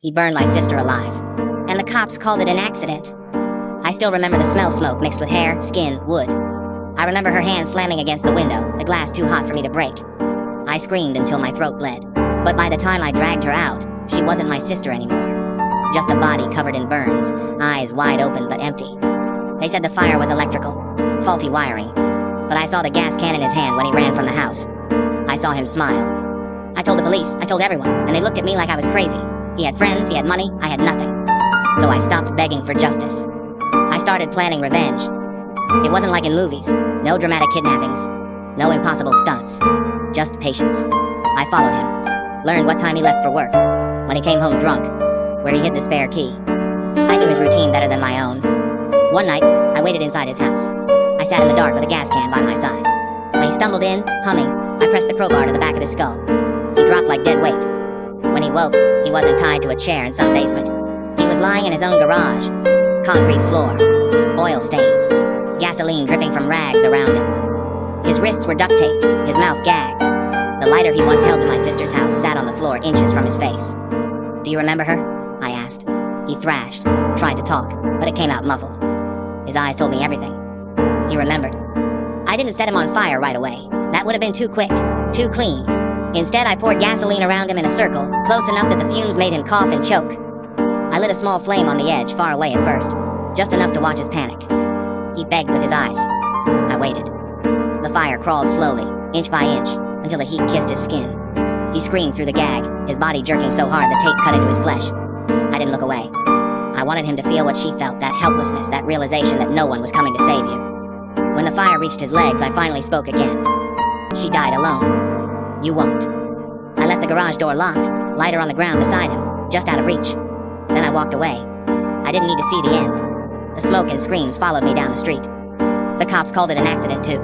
He burned my sister alive. And the cops called it an accident. I still remember the smell smoke mixed with hair, skin, wood. I remember her hand slamming against the window, the glass too hot for me to break. I screamed until my throat bled. But by the time I dragged her out, she wasn't my sister anymore. Just a body covered in burns, eyes wide open but empty. They said the fire was electrical, faulty wiring. But I saw the gas can in his hand when he ran from the house. I saw him smile. I told the police, I told everyone, and they looked at me like I was crazy. He had friends, he had money, I had nothing. So I stopped begging for justice. I started planning revenge. It wasn't like in movies. No dramatic kidnappings. No impossible stunts. Just patience. I followed him. Learned what time he left for work. When he came home drunk. Where he hid the spare key. I knew his routine better than my own. One night, I waited inside his house. I sat in the dark with a gas can by my side. When he stumbled in, humming, I pressed the crowbar to the back of his skull. He dropped like dead weight. When he woke, he wasn't tied to a chair in some basement. He was lying in his own garage. Concrete floor. Oil stains. Gasoline dripping from rags around him. His wrists were duct taped, his mouth gagged. The lighter he once held to my sister's house sat on the floor inches from his face. "Do you remember her?" I asked. He thrashed, tried to talk, but it came out muffled. His eyes told me everything. He remembered. I didn't set him on fire right away. That would have been too quick, too clean. Instead, I poured gasoline around him in a circle, close enough that the fumes made him cough and choke. I lit a small flame on the edge, far away at first, just enough to watch his panic. He begged with his eyes. I waited. The fire crawled slowly, inch by inch, until the heat kissed his skin. He screamed through the gag, his body jerking so hard the tape cut into his flesh. I didn't look away. I wanted him to feel what she felt, that helplessness, that realization that no one was coming to save you. When the fire reached his legs, I finally spoke again. "She died alone. You won't." I left the garage door locked, lighter on the ground beside him, just out of reach. Then I walked away. I didn't need to see the end. The smoke and screams followed me down the street. The cops called it an accident too.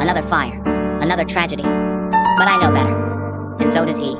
Another fire, another tragedy. But I know better. And so does he.